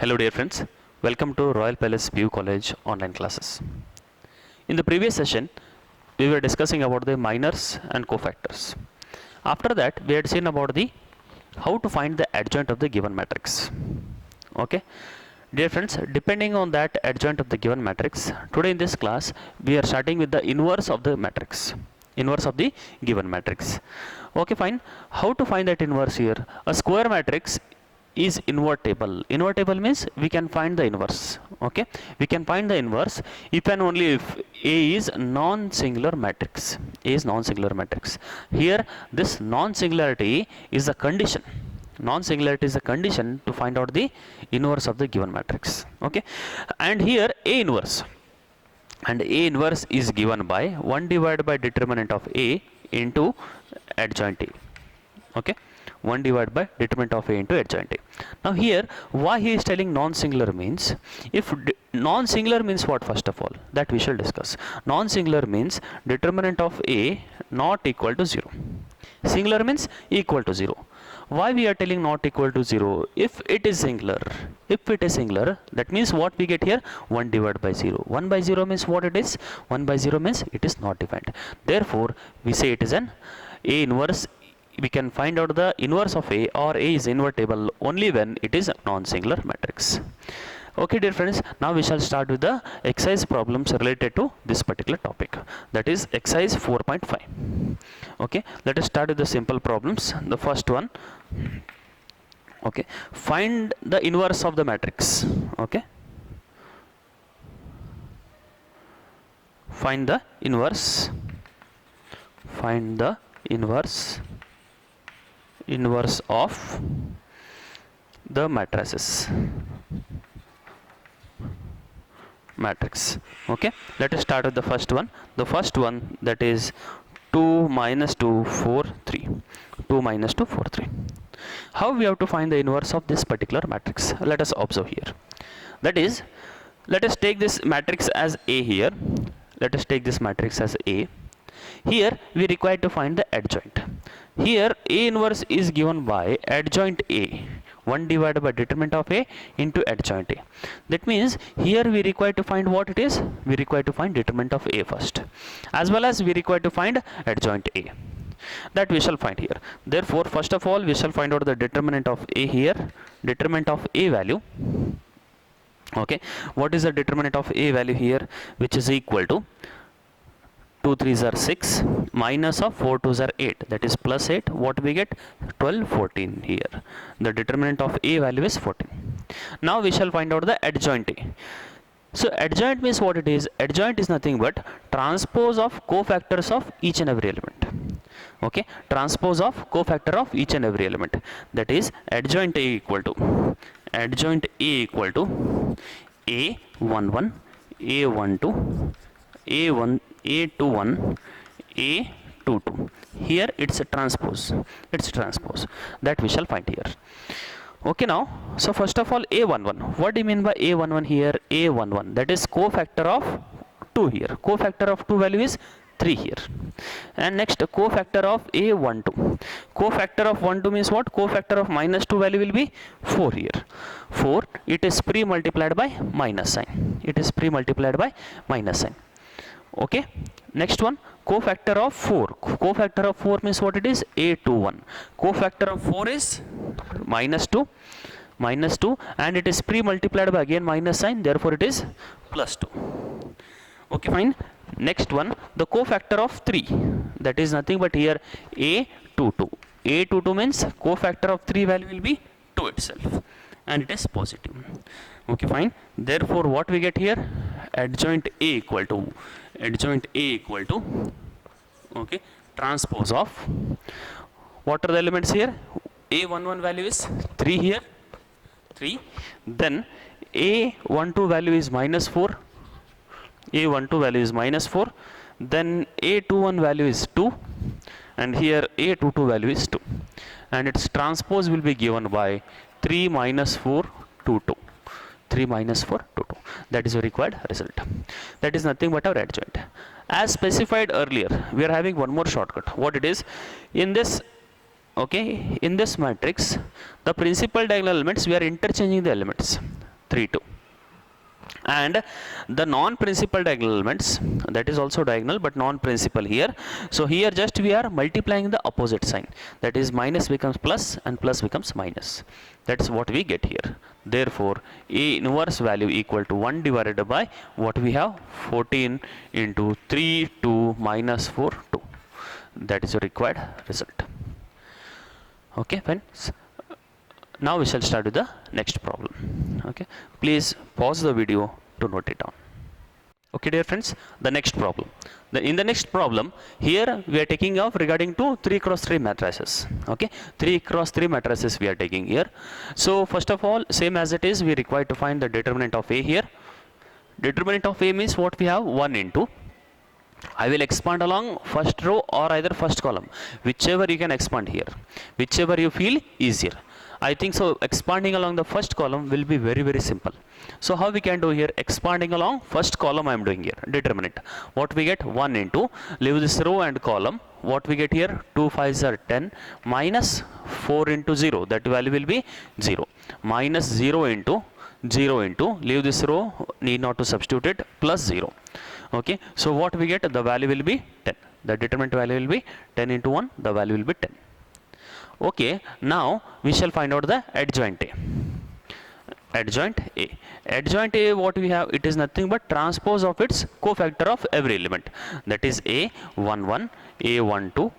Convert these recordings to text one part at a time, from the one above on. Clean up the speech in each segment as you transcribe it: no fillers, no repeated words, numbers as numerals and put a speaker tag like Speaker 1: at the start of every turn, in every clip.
Speaker 1: Hello dear friends, welcome to Royal Palace View College online classes. In the previous session, we were discussing about the minors and cofactors. After that, we had seen about the how to find the adjoint of the given matrix. Okay, dear friends, depending on that adjoint of the given matrix, today in this class, we are starting with the inverse of the matrix. Inverse of the given matrix. Okay, fine. How to find that inverse here? A square matrix is invertible. Invertible means we can find the inverse. Okay, we can find the inverse if and only if A is non-singular matrix. A is non-singular matrix. Here, this non-singularity is a condition. Non-singularity is a condition to find out the inverse of the given matrix. Okay, and here A inverse. And A inverse is given by 1 divided by determinant of A into adjoint A. Okay, 1 divided by determinant of A into adjoint A. Now here, why he is telling non-singular means, if non-singular means what, first of all, that we shall discuss. Non-singular means determinant of A not equal to 0. Singular means equal to 0. Why we are telling not equal to 0? If it is singular, that means what we get here? 1 divided by 0. 1 by 0 means what it is? 1 by 0 means it is not defined. Therefore, we say it is an A inverse. We can find out the inverse of A, or A is invertible only when it is non-singular matrix. Okay dear friends, now we shall start with the exercise problems related to this particular topic, that is exercise 4.5. okay, let us start with the simple problems. The first one, okay, find the inverse of the matrix. Okay, find the inverse of the matrices. Okay, let us start with the first one. The first one, that is 2 minus 2 4 3. 2 minus 2 4 3. How we have to find the inverse of this particular matrix? Let us observe here. That is, let us take this matrix as A here. Let us take this matrix as A. Here we require to find the adjoint. Here A inverse is given by adjoint A, 1 divided by determinant of A into adjoint A. That means here we require to find what it is? We require to find determinant of A first, as well as we require to find adjoint A. That we shall find here. Therefore, first of all, we shall find out the determinant of A here. Determinant of A value. Okay, what is the determinant of A value here? Which is equal to 2 3s are 6, minus of 4 2s are 8, that is plus 8. What we get? 12 14 here. The determinant of A value is 14. Now we shall find out the adjoint A. So adjoint means what it is? Adjoint is nothing but transpose of cofactors of each and every element. Okay, transpose of cofactor of each and every element. That is adjoint A equal to A11, A12, A1, A21, A22. Here it's a transpose. That we shall find here. Okay, now, so first of all, A11. What do you mean by A11 here? A11, that is cofactor of 2 here. Cofactor of 2 value is 3 here. And next, cofactor of A12. Cofactor of 12 means what? Cofactor of minus 2 value will be 4 here. 4, it is pre-multiplied by minus sign. Okay, next one, cofactor of 4. Cofactor of 4 means what it is? A21. Cofactor of 4 is minus 2, and it is pre-multiplied by again minus sign, therefore it is plus 2. Okay, fine. Next one, the cofactor of 3, that is nothing but here A22. A22 means cofactor of 3 value will be 2 itself, and it is positive. Okay, fine. Therefore, what we get here? Adjoint A equal to okay, transpose of, what are the elements here? A11 value is 3 here, 3. Then A12 value is minus 4. Then A21 value is 2, and here A22 value is 2, and its transpose will be given by 3 minus 4 2 2. 3 minus 4 2 2. That is the required result. That is nothing but our adjoint. As specified earlier, we are having one more shortcut. What it is? In this Okay, in this matrix, the principal diagonal elements, we are interchanging the elements. 3, 2. And the non-principal diagonal elements, that is also diagonal but non-principal here. So here just we are multiplying the opposite sign, that is minus becomes plus and plus becomes minus. That's what we get here. Therefore A inverse value equal to 1 divided by what we have, 14 into 3 2 minus 4 2. That is the required result. Okay, fine. Now we shall start with the next problem. Okay, please pause the video to note it down. Okay, dear friends, the next problem. In the next problem, here we are taking off regarding to 3 cross 3 matrices. Okay, 3 cross 3 matrices we are taking here. So first of all, same as it is, we require to find the determinant of A here. Determinant of A means what we have, 1 into, I will expand along first row or either first column, whichever you can expand here, whichever you feel easier. I think so expanding along the first column will be very simple. So how we can do here, expanding along first column I am doing here, determinant. What we get, 1 into, leave this row and column, what we get here, 2 5s are 10, minus 4 into 0, that value will be 0, minus 0 into, leave this row, need not to substitute it, plus 0. Okay, so what we get, the value will be 10, the determinant value will be 10 into 1, the value will be 10. Okay, now we shall find out the adjoint A. Adjoint A. Adjoint A, what we have, it is nothing but transpose of its cofactor of every element. That is A11, A12,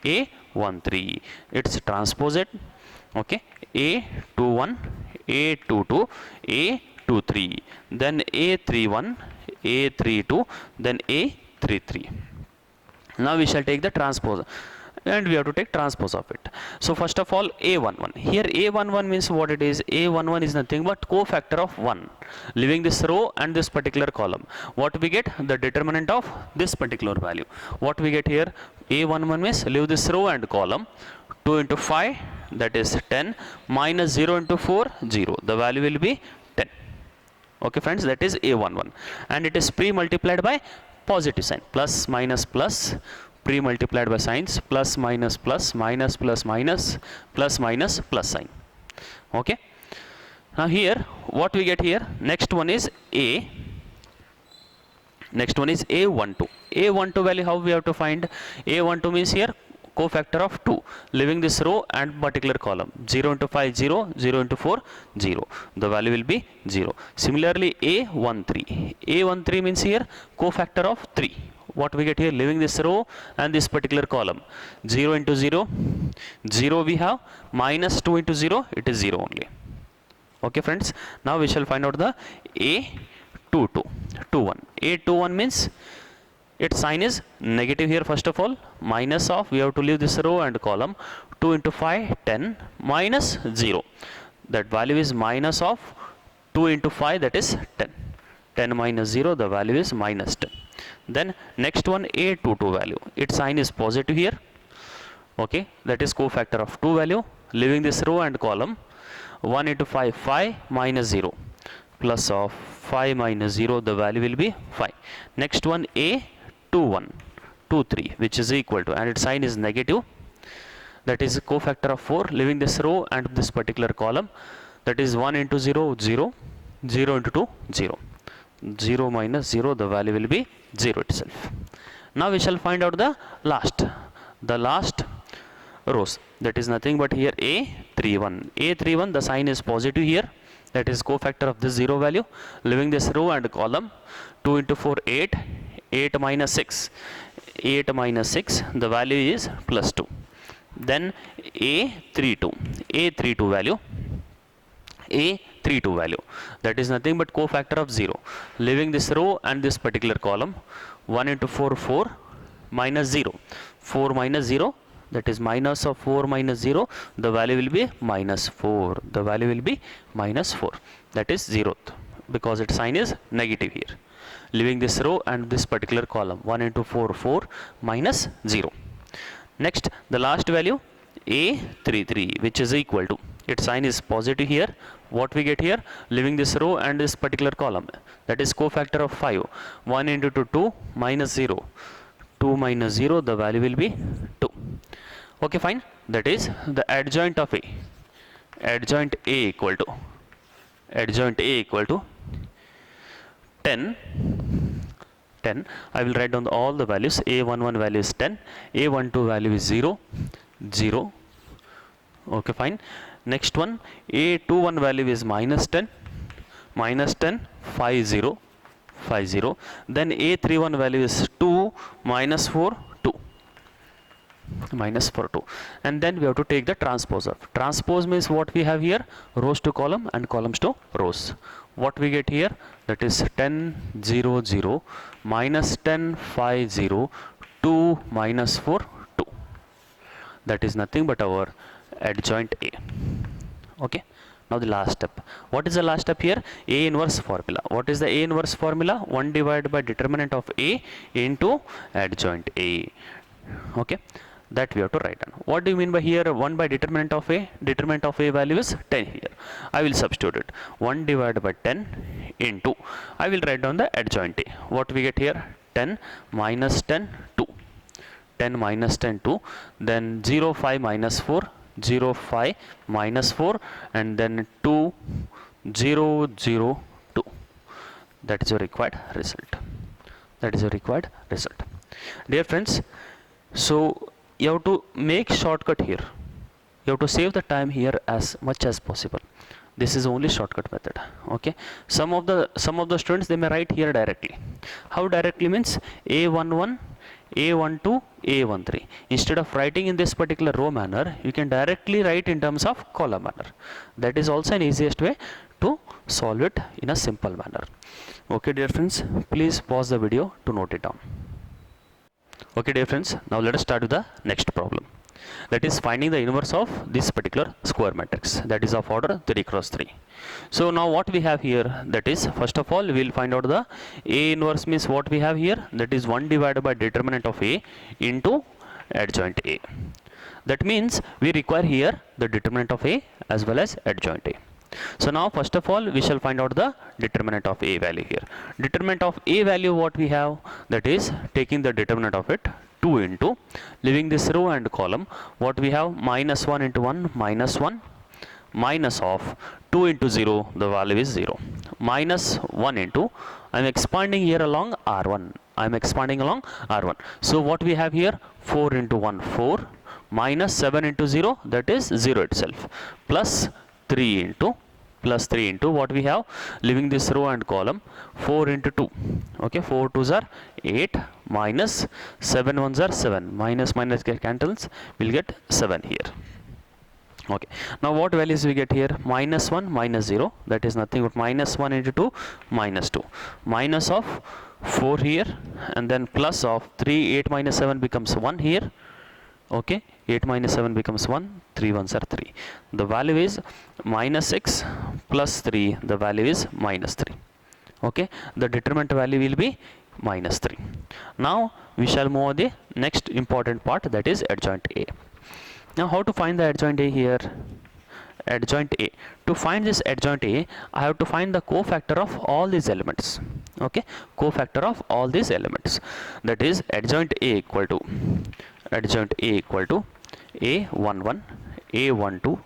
Speaker 1: A13. It's transpose it. Okay, A21, A22, A23. Then A31, A32, then A33. Now we shall take the transpose, and we have to take transpose of it. So first of all, A11. Here A11 means what it is, A11 is nothing but cofactor of 1, leaving this row and this particular column. What we get, the determinant of this particular value. What we get here, A11 means leave this row and column, 2 into 5, that is 10, minus 0 into 4, 0. The value will be 10. Okay friends, that is A11. And it is pre-multiplied by positive sign, plus minus plus, pre-multiplied by signs, plus minus plus, minus plus minus, plus minus plus sign. Okay, now here what we get here, next one is A12. A12 value, how we have to find? A12 means here cofactor of 2, leaving this row and particular column, 0 into 5 0, 0 into 4 0, the value will be 0. Similarly A13 means here cofactor of 3. What we get here, leaving this row and this particular column, 0 into 0, 0 we have, minus 2 into 0, it is 0 only. Okay friends, now we shall find out the A21 means its sign is negative here. First of all, minus of, we have to leave this row and column, 2 into 5 10, minus 0, that value is minus of 2 into 5, that is 10, 10 minus 0, the value is minus 10. Then next one, A22 value, its sign is positive here. Okay, that is cofactor of 2 value, leaving this row and column, 1 into 5 5, minus 0, plus of 5 minus 0, the value will be 5. Next one, A23, which is equal to, and its sign is negative, that is cofactor of 4, leaving this row and this particular column, that is 1 into 0 0, 0 into 2 0, 0 minus 0, the value will be 0 itself. Now we shall find out the last rows, that is nothing but here A31, the sign is positive here, that is cofactor of this 0 value, leaving this row and column, 2 into 4 8, 8 minus 6, the value is plus 2. Then A32 value, that is nothing but cofactor of 0, leaving this row and this particular column, 1 into 4 4, minus 0, 4 minus 0, that is minus of 4 minus 0, the value will be minus 4, that is 0th, because its sign is negative here, leaving this row and this particular column, 1 into 4 4, minus 0. Next, the last value A33, which is equal to, its sign is positive here. What we get here, leaving this row and this particular column, that is cofactor of 5, 1 into 2 minus 0, 2 minus 0, the value will be 2. Okay fine, that is the adjoint of A. Adjoint A equal to adjoint A equal to 10. I will write down all the values. A11 value is 10, A12 value is 0, 0. Okay, fine. Next one, A21 value is minus 10, 50, 50. Then A31 value is 2, minus 4, 2. Minus 4, 2. And then we have to take the transpose of. Transpose means what we have here, rows to column and columns to rows. What we get here, that is 10, 0, 0, minus 10, 50, 2, minus 4, 2. That is nothing but our adjoint A. Okay. Now the last step. What is the last step here? A inverse formula. What is the A inverse formula? 1 divided by determinant of A into adjoint A. Okay. That we have to write down. What do you mean by here 1 by determinant of A? Determinant of A value is 10 here. I will substitute it. 1 divided by 10 into, I will write down the adjoint A. What we get here? 10 minus 10, 2. 10 minus 10, 2. Then 0, 5 minus 4. 0, 5 minus 4. And then 2, 0, 0, 2. That is your required result. That is your required result. Dear friends, so you have to make shortcut here. You have to save the time here as much as possible. This is only shortcut method. Okay. Some of the students, they may write here directly. How directly means A11, A12, A13. Instead of writing in this particular row manner, you can directly write in terms of column manner. That is also an easiest way to solve it in a simple manner. Okay, dear friends, please pause the video to note it down. Okay, dear friends, now let us start with the next problem. That is finding the inverse of this particular square matrix, that is of order 3 cross 3. So now what we have here, that is first of all we will find out the A inverse means what we have here, that is 1 divided by determinant of A into adjoint A. That means we require here the determinant of A as well as adjoint A. So now first of all we shall find out the determinant of A value here. Determinant of A value what we have, that is taking the determinant of it 2 into, leaving this row and column, what we have, minus 1 into 1, minus 1, minus of 2 into 0, the value is 0, minus 1 into, I am expanding here along R1, I am expanding along R1. So what we have here, 4 into 1, 4, minus 7 into 0, that is 0 itself, plus 3 into what we have, leaving this row and column, 4 into 2. Okay, 4 2s are 8, minus 7 1s are 7, minus get cancels, we'll get 7 here. Okay, now what values we get here? Minus 1, minus 0, that is nothing but minus 1 into 2, minus 2, minus of 4 here, and then plus of 3, 8 minus 7 becomes 1 here. Okay, 8 minus 7 becomes 1, 3 1s are 3. The value is minus 6 plus 3, the value is minus 3. Okay, the determinant value will be minus 3. Now we shall move on the next important part, that is adjoint A. Now how to find the adjoint A here? Adjoint A. To find this adjoint A, I have to find the cofactor of all these elements. Okay, cofactor of all these elements. That is adjoint A equal to A11, A12,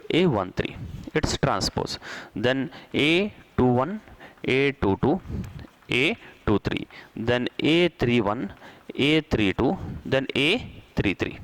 Speaker 1: A13. Its transpose. Then A21, A22, A23. Then A31, A32. Then A33.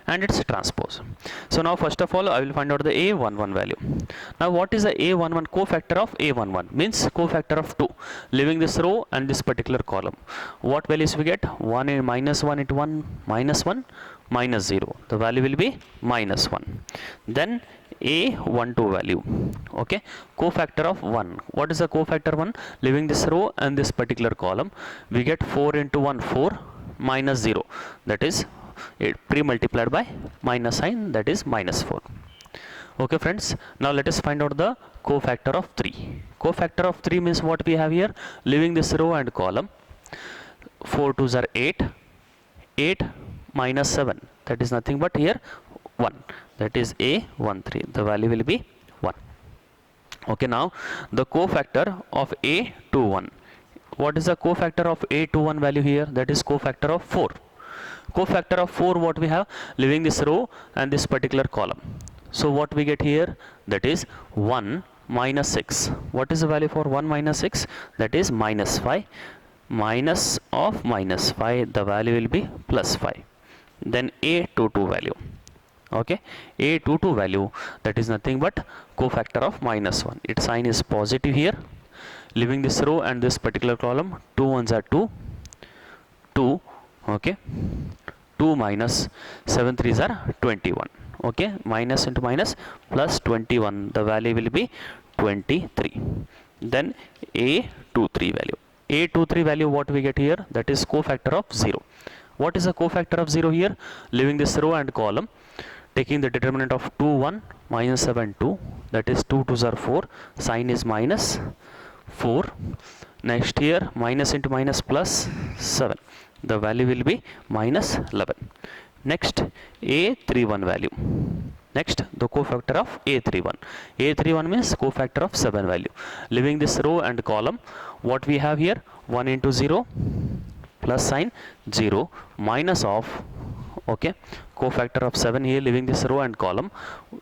Speaker 1: And its transpose. So now first of all I will find out the A11 value. Now what is the A11 cofactor of A11? Means cofactor of 2, leaving this row and this particular column. What values we get? 1 in minus 1 into 1, minus 1, minus 0. The value will be minus 1. Then A12 value. Okay, cofactor of 1. What is the cofactor 1? Leaving this row and this particular column, we get 4 into 1, 4, minus 0. That is it pre-multiplied by minus sign, that is minus 4. Okay friends, now let us find out the cofactor of 3. Cofactor of 3 means what we have here, leaving this row and column, 4 2s are 8, 8 minus 7, that is nothing but here 1, that is A13, the value will be 1. Okay, now the cofactor of A21. What is the cofactor of A21 value here? That is cofactor of 4. Cofactor of 4 what we have, leaving this row and this particular column. So what we get here, that is 1 minus 6. What is the value for 1 minus 6? That is minus 5. Minus of minus 5, the value will be plus 5. Then A22 value. Okay, A22 value, that is nothing but cofactor of minus 1. Its sign is positive here. Leaving this row and this particular column, 2 ones are 2. 2, okay, 2 minus 7 threes are 21. Okay, minus into minus plus 21, the value will be 23. Then A23 value. A23 value, what we get here, that is cofactor of 0. What is the cofactor of 0 here? Leaving this row and column, taking the determinant of 2 1 minus 7 2, that is 2 2s are 4, sign is minus 4. Next here, minus into minus plus 7, the value will be minus 11. Next, A31 value. Next, the cofactor of A31. A31 means cofactor of 7 value. Leaving this row and column, what we have here, 1 into 0 plus sign 0 minus of, okay, cofactor of 7 here, leaving this row and column,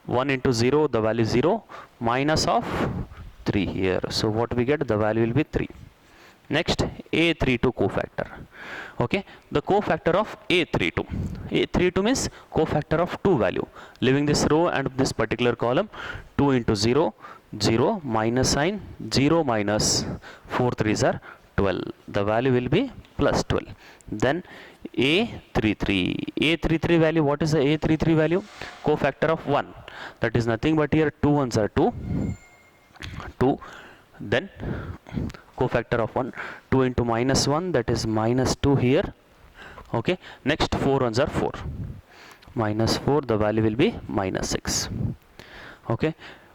Speaker 1: 1 into 0, the value 0 minus of 3 here. So what we get, the value will be 3. Next, A32 cofactor. Okay, the cofactor of A32. A32 means cofactor of 2 value. Leaving this row and this particular column, 2 into 0, 0 minus sign, 0 minus 4 threes are 12. The value will be plus 12. Then A33. A33 value, what is the A33 value? Cofactor of 1. That is nothing but here 2 ones are 2. 2. Then cofactor of 1, 2 into minus 1, that is minus 2 here. Okay, next 4 ones are 4. Minus 4, the value will be minus 6. Okay,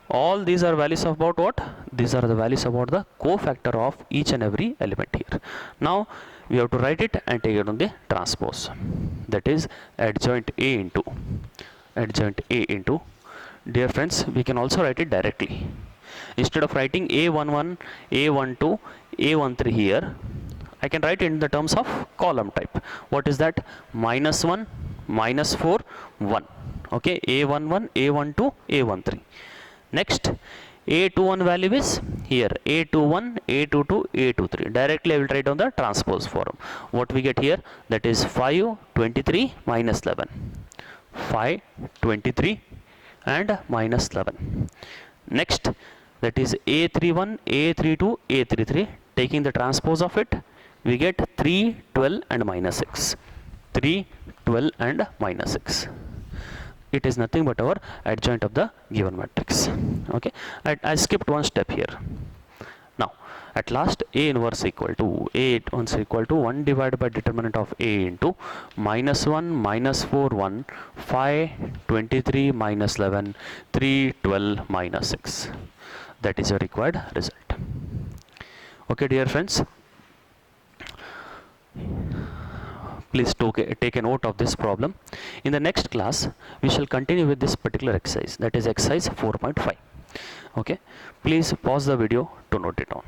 Speaker 1: all these are values about what? These are the values about the cofactor of each and every element here. Now we have to write it and take it on the transpose. That is adjoint A into adjoint A into. Dear friends, we can also write it directly. Instead of writing A11, A12, A13 here, I can write it in the terms of column type. What is that? Minus 1, minus 4, 1. Okay, A11, A12, A13. Next, A21 value is here, A21, A22, A23. Directly I will write on the transpose form. What we get here, that is 5, 23, minus 11. 5, 23 and minus 11. Next, that is A31, A32, A33. Taking the transpose of it, we get 3, 12 and minus 6. 3, 12 and minus 6. It is nothing but our adjoint of the given matrix. Okay, I skipped one step here. Now, at last, A inverse equal to A inverse equal to 1 divided by determinant of A into minus 1, minus 4, 1, 5, 23, minus 11, 3, 12, minus 6. That is your required result. Okay, dear friends, please take a note of this problem. In the next class, we shall continue with this particular exercise, that is exercise 4.5. Okay, please pause the video to note it down.